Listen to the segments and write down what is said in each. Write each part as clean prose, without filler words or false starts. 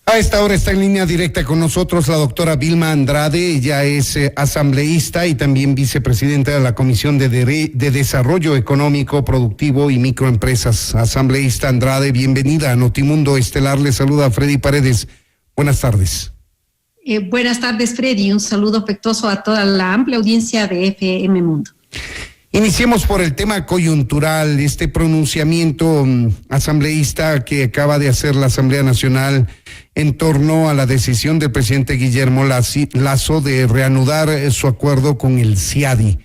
A esta hora está en línea directa con nosotros la doctora Vilma Andrade. Ella es asambleísta y también vicepresidenta de la Comisión de Desarrollo Económico, Productivo y Microempresas. Asambleísta Andrade, bienvenida a Notimundo Estelar. Le saluda Freddy Paredes. Buenas tardes. Buenas tardes, Freddy. Un saludo afectuoso a toda la amplia audiencia de FM Mundo. Iniciemos por el tema coyuntural, este pronunciamiento asambleísta que acaba de hacer la Asamblea Nacional en torno a la decisión del presidente Guillermo Lasso de reanudar su acuerdo con el CIADI.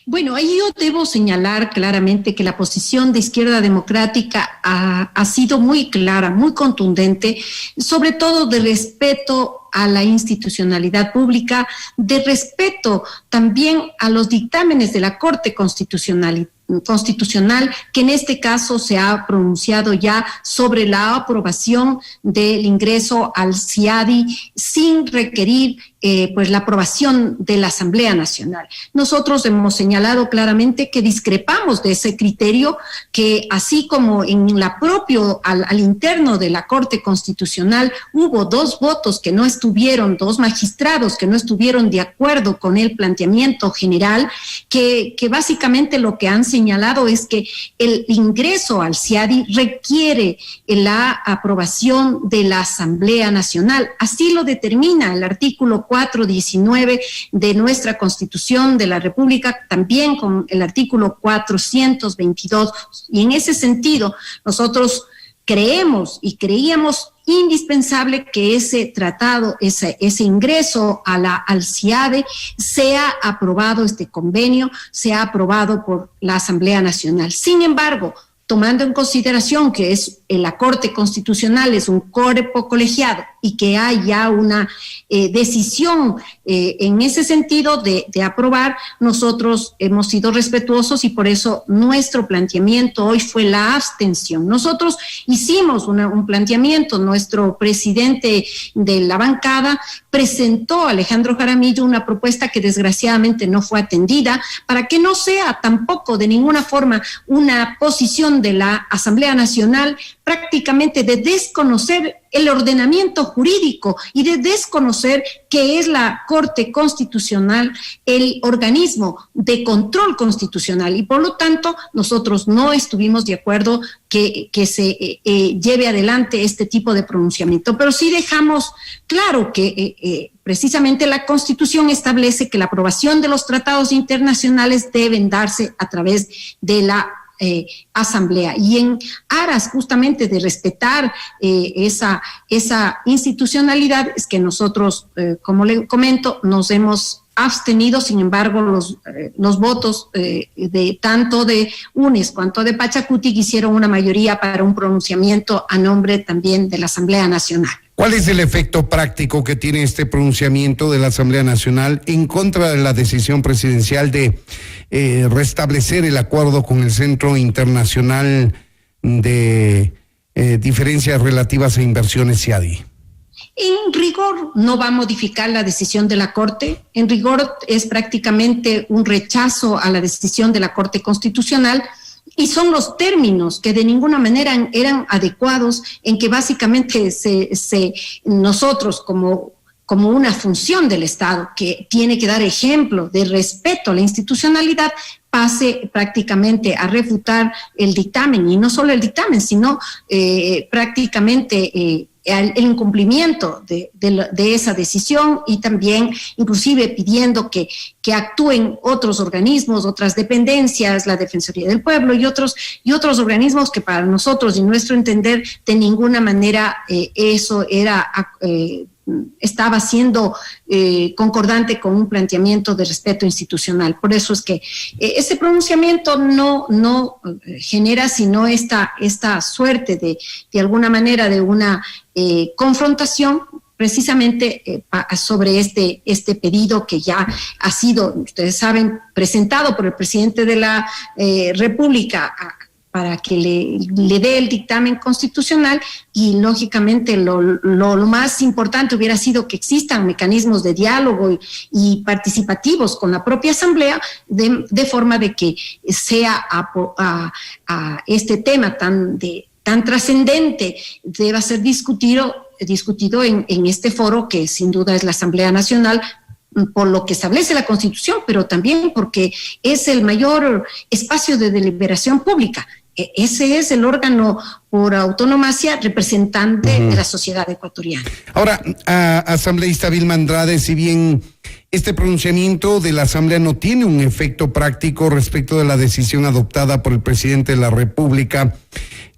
Bueno, ahí yo debo señalar claramente que la posición de Izquierda Democrática ha sido muy clara, muy contundente, sobre todo de respeto a la institucionalidad pública, de respeto también a los dictámenes de la Corte Constitucional, que en este caso se ha pronunciado ya sobre la aprobación del ingreso al CIADI sin requerir pues la aprobación de la Asamblea Nacional. Nosotros hemos señalado claramente que discrepamos de ese criterio, que así como en la propio al interno de la Corte Constitucional hubo dos magistrados que no estuvieron de acuerdo con el planteamiento general, que básicamente lo que han señalado es que el ingreso al CIADI requiere la aprobación de la Asamblea Nacional. Así lo determina el artículo 419 de nuestra Constitución de la República, también con el artículo 422. Y en ese sentido, nosotros creíamos indispensable que ese tratado, ese ingreso al CIADI sea aprobado, este convenio sea aprobado por la Asamblea Nacional. Sin embargo, tomando en consideración que la Corte Constitucional es un cuerpo colegiado y que hay ya una decisión en ese sentido de aprobar, nosotros hemos sido respetuosos y por eso nuestro planteamiento hoy fue la abstención. Nosotros hicimos un planteamiento, nuestro presidente de la bancada presentó, Alejandro Jaramillo, una propuesta que desgraciadamente no fue atendida, para que no sea tampoco de ninguna forma una posición de la Asamblea Nacional prácticamente de desconocer el ordenamiento jurídico y de desconocer que es la Corte Constitucional el organismo de control constitucional, y por lo tanto nosotros no estuvimos de acuerdo que se lleve adelante este tipo de pronunciamiento, pero sí dejamos claro que precisamente la Constitución establece que la aprobación de los tratados internacionales deben darse a través de la Asamblea, y en aras justamente de respetar esa institucionalidad es que nosotros, como le comento, nos hemos abstenido. Sin embargo, los votos de tanto de UNES cuanto de Pachacuti hicieron una mayoría para un pronunciamiento a nombre también de la Asamblea Nacional. ¿Cuál es el efecto práctico que tiene este pronunciamiento de la Asamblea Nacional en contra de la decisión presidencial de restablecer el acuerdo con el Centro Internacional de Diferencias Relativas a Inversiones CIADI? En rigor no va a modificar la decisión de la Corte. En rigor es prácticamente un rechazo a la decisión de la Corte Constitucional, y son los términos que de ninguna manera eran adecuados, en que básicamente nosotros como una función del Estado que tiene que dar ejemplo de respeto a la institucionalidad, pase prácticamente a refutar el dictamen, y no solo el dictamen, sino prácticamente el incumplimiento de esa decisión, y también inclusive pidiendo que actúen otros organismos, otras dependencias, la Defensoría del Pueblo y otros organismos que para nosotros y nuestro entender de ninguna manera eso estaba siendo concordante con un planteamiento de respeto institucional. Por eso es que ese pronunciamiento no genera sino esta suerte de alguna manera de una confrontación precisamente sobre este pedido que ya ha sido, ustedes saben, presentado por el presidente de la República para que le dé el dictamen constitucional, y lógicamente lo más importante hubiera sido que existan mecanismos de diálogo y participativos con la propia Asamblea, de forma de que sea a este tema tan tan trascendente deba ser discutido en este foro, que sin duda es la Asamblea Nacional, por lo que establece la Constitución, pero también porque es el mayor espacio de deliberación pública. Ese es el órgano por autonomía representante de la sociedad ecuatoriana. Ahora, asambleísta Vilma Andrade, si bien este pronunciamiento de la Asamblea no tiene un efecto práctico respecto de la decisión adoptada por el presidente de la República,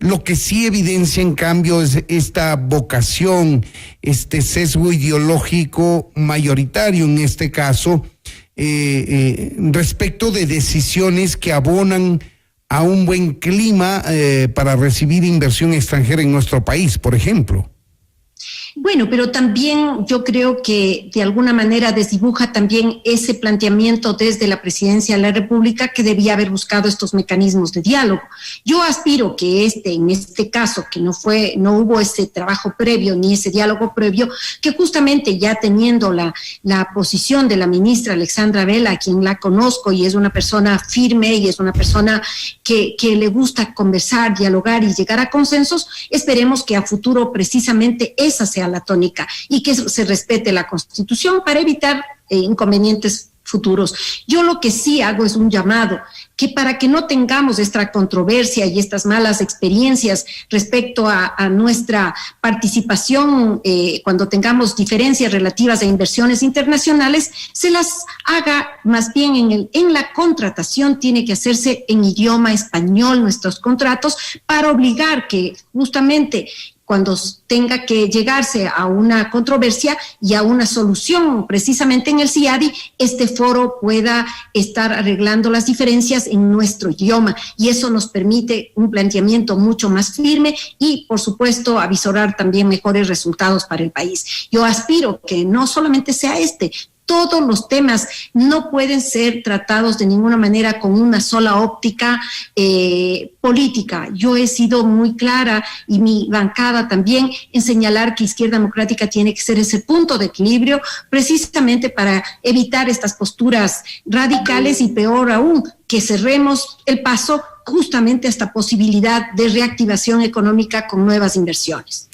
lo que sí evidencia, en cambio, es esta vocación, este sesgo ideológico mayoritario en este caso, respecto de decisiones que abonan a un buen clima para recibir inversión extranjera en nuestro país, por ejemplo. Bueno, pero también yo creo que de alguna manera desdibuja también ese planteamiento desde la Presidencia de la República, que debía haber buscado estos mecanismos de diálogo. Yo aspiro que en este caso, que no hubo ese trabajo previo ni ese diálogo previo, que justamente ya teniendo la posición de la ministra Alexandra Vela, a quien la conozco y es una persona firme y es una persona que le gusta conversar, dialogar y llegar a consensos, esperemos que a futuro precisamente esa sea la tónica y que se respete la Constitución para evitar inconvenientes futuros. Yo lo que sí hago es un llamado, que para que no tengamos esta controversia y estas malas experiencias respecto a nuestra participación, cuando tengamos diferencias relativas a inversiones internacionales, se las haga más bien en la contratación. Tiene que hacerse en idioma español nuestros contratos, para obligar que justamente cuando tenga que llegarse a una controversia y a una solución precisamente en el CIADI, este foro pueda estar arreglando las diferencias en nuestro idioma, y eso nos permite un planteamiento mucho más firme y, por supuesto, avisorar también mejores resultados para el país. Yo aspiro que no solamente sea todos los temas no pueden ser tratados de ninguna manera con una sola óptica política. Yo he sido muy clara, y mi bancada también, en señalar que Izquierda Democrática tiene que ser ese punto de equilibrio, precisamente para evitar estas posturas radicales y, peor aún, que cerremos el paso justamente a esta posibilidad de reactivación económica con nuevas inversiones.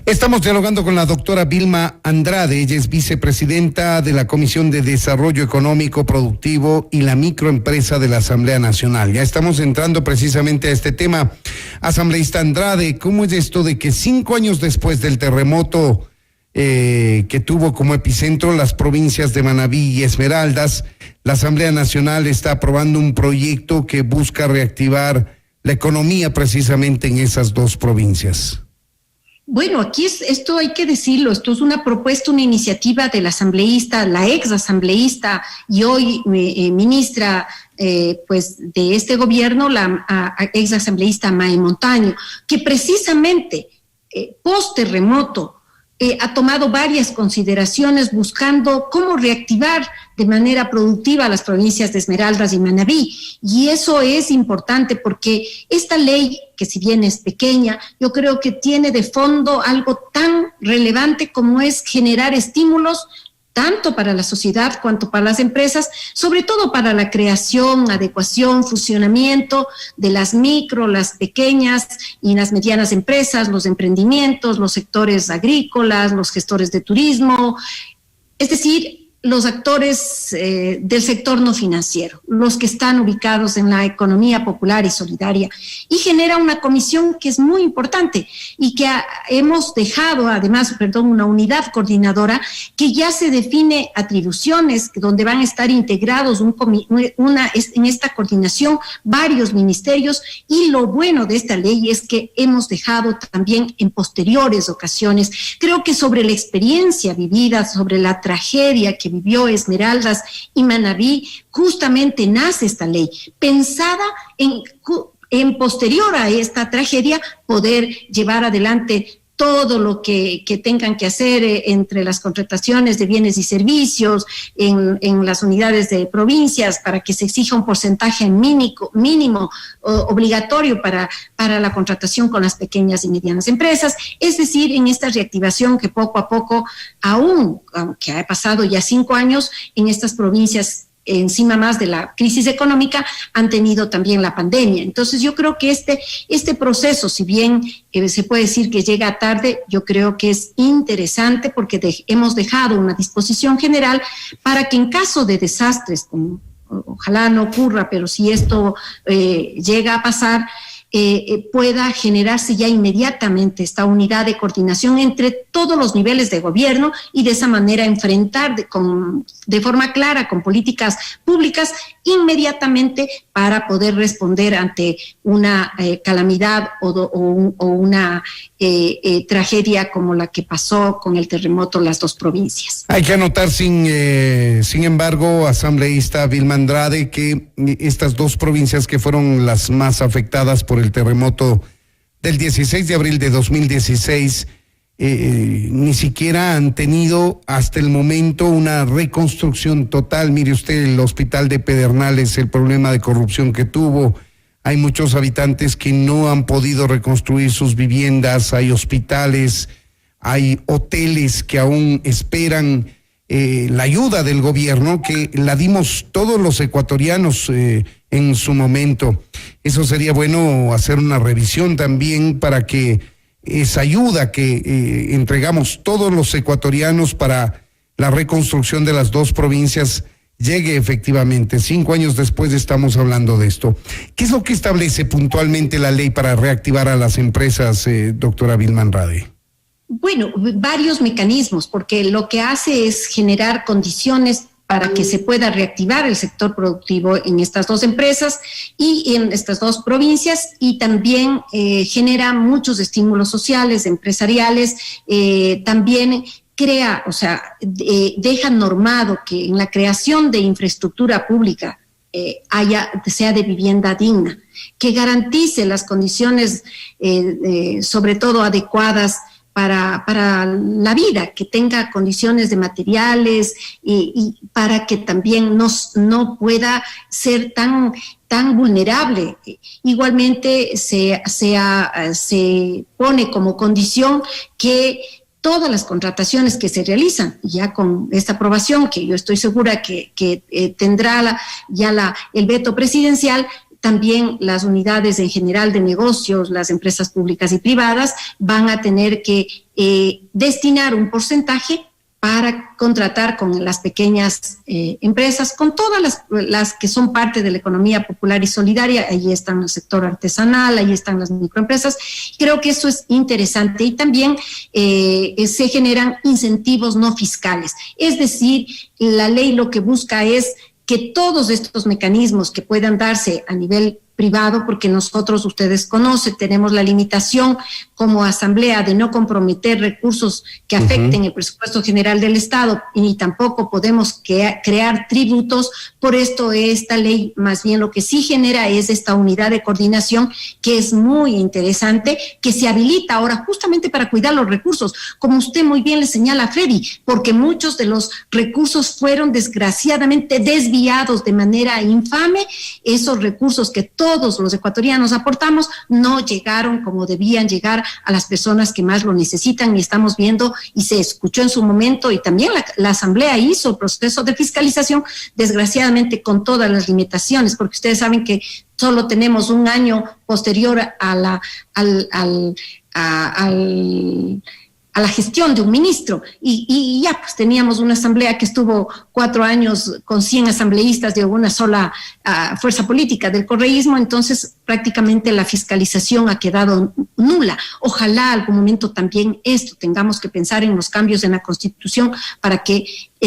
Estamos dialogando con la doctora Vilma Andrade. Ella es vicepresidenta de la Comisión de Desarrollo Económico, Productivo y la Microempresa de la Asamblea Nacional. Ya estamos entrando precisamente a este tema. Asambleísta Andrade, ¿cómo es esto de que 5 años después del terremoto que tuvo como epicentro las provincias de Manabí y Esmeraldas, la Asamblea Nacional está aprobando un proyecto que busca reactivar la economía precisamente en esas dos provincias? Bueno, aquí esto hay que decirlo, esto es una propuesta, una iniciativa de la asambleísta, la ex asambleísta y hoy ministra pues de este gobierno, la ex asambleísta Mae Montaño, que precisamente post terremoto ha tomado varias consideraciones buscando cómo reactivar de manera productiva las provincias de Esmeraldas y Manabí. Y eso es importante porque esta ley, que si bien es pequeña, yo creo que tiene de fondo algo tan relevante como es generar estímulos tanto para la sociedad cuanto para las empresas, sobre todo para la creación, adecuación, funcionamiento de las micro, las pequeñas y las medianas empresas, los emprendimientos, los sectores agrícolas, los gestores de turismo, es decir, los actores del sector no financiero, los que están ubicados en la economía popular y solidaria, y genera una comisión que es muy importante y que hemos dejado además, una unidad coordinadora que ya se define atribuciones donde van a estar integrados en esta coordinación varios ministerios. Y lo bueno de esta ley es que hemos dejado también en posteriores ocasiones, creo que sobre la experiencia vivida, sobre la tragedia que vivió Esmeraldas y Manabí, justamente nace esta ley, pensada en posterior a esta tragedia, poder llevar adelante todo lo que tengan que hacer entre las contrataciones de bienes y servicios, en las unidades de provincias, para que se exija un porcentaje mínimo obligatorio para la contratación con las pequeñas y medianas empresas. Es decir, en esta reactivación que poco a poco, aunque ha pasado ya 5 años, en estas provincias encima más de la crisis económica, han tenido también la pandemia. Entonces yo creo que este proceso, si bien se puede decir que llega tarde, yo creo que es interesante porque hemos dejado una disposición general para que en caso de desastres, como ojalá no ocurra, pero si esto llega a pasar, pueda generarse ya inmediatamente esta unidad de coordinación entre todos los niveles de gobierno y de esa manera enfrentar de forma clara, con políticas públicas, inmediatamente para poder responder ante una calamidad o una tragedia como la que pasó con el terremoto en las dos provincias. Hay que anotar, sin embargo, asambleísta Vilma Andrade, que estas dos provincias que fueron las más afectadas por el terremoto del 16 de abril de 2016, ni siquiera han tenido hasta el momento una reconstrucción total. Mire usted el hospital de Pedernales, el problema de corrupción que tuvo. Hay muchos habitantes que no han podido reconstruir sus viviendas, hay hospitales, hay hoteles que aún esperan la ayuda del gobierno, que la dimos todos los ecuatorianos en su momento. Eso sería bueno hacer una revisión también para que esa ayuda que entregamos todos los ecuatorianos para la reconstrucción de las dos provincias llegue efectivamente. 5 años después estamos hablando de esto. ¿Qué es lo que establece puntualmente la ley para reactivar a las empresas, doctora Vilma Andrade? Bueno, varios mecanismos, porque lo que hace es generar condiciones para que se pueda reactivar el sector productivo en estas dos empresas y en estas dos provincias, y también genera muchos estímulos sociales, empresariales, también crea, deja normado que en la creación de infraestructura pública sea de vivienda digna, que garantice las condiciones sobre todo adecuadas para la vida, que tenga condiciones de materiales y para que también no pueda ser tan vulnerable. Igualmente se pone como condición que todas las contrataciones que se realizan, ya con esta aprobación, que yo estoy segura que tendrá el veto presidencial, también las unidades en general de negocios, las empresas públicas y privadas, van a tener que destinar un porcentaje para contratar con las pequeñas empresas, con todas las que son parte de la economía popular y solidaria. Ahí están el sector artesanal, ahí están las microempresas. Creo que eso es interesante. Y también se generan incentivos no fiscales. Es decir, la ley lo que busca es que todos estos mecanismos que puedan darse a nivel privado, porque nosotros, ustedes conocen, tenemos la limitación como asamblea de no comprometer recursos que afecten el presupuesto general del Estado, y tampoco podemos crear tributos. Por esto esta ley más bien lo que sí genera es esta unidad de coordinación, que es muy interesante, que se habilita ahora justamente para cuidar los recursos, como usted muy bien le señala, Freddy, porque muchos de los recursos fueron desgraciadamente desviados de manera infame. Esos recursos que todos los ecuatorianos aportamos no llegaron como debían llegar a las personas que más lo necesitan, y estamos viendo, y se escuchó en su momento, y también la Asamblea hizo el proceso de fiscalización, desgraciadamente con todas las limitaciones, porque ustedes saben que solo tenemos un año posterior a la gestión de un ministro, y ya pues teníamos una asamblea que estuvo 4 años con 100 asambleístas de una sola fuerza política del correísmo. Entonces prácticamente la fiscalización ha quedado nula. Ojalá algún momento también tengamos que pensar en los cambios en la Constitución para que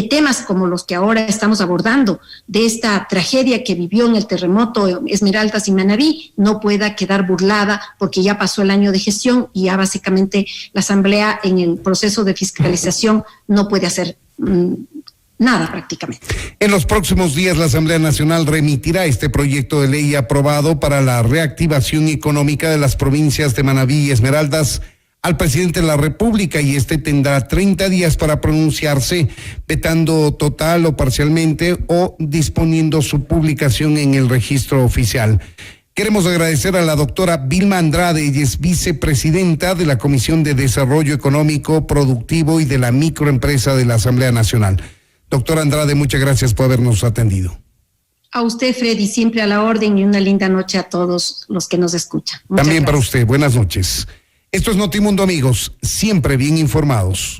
temas como los que ahora estamos abordando, de esta tragedia que vivió en el terremoto Esmeraldas y Manabí, no pueda quedar burlada, porque ya pasó el año de gestión y ya básicamente la Asamblea en el proceso de fiscalización no puede hacer nada prácticamente. En los próximos días la Asamblea Nacional remitirá este proyecto de ley aprobado para la reactivación económica de las provincias de Manabí y Esmeraldas al presidente de la República, y tendrá 30 días para pronunciarse, vetando total o parcialmente o disponiendo su publicación en el registro oficial. Queremos agradecer a la doctora Vilma Andrade, ella es vicepresidenta de la Comisión de Desarrollo Económico, Productivo y de la Microempresa de la Asamblea Nacional. Doctora Andrade, muchas gracias por habernos atendido. A usted, Freddy, siempre a la orden, y una linda noche a todos los que nos escuchan. Muchas También gracias. para usted, buenas noches. Esto es Notimundo, amigos, siempre bien informados.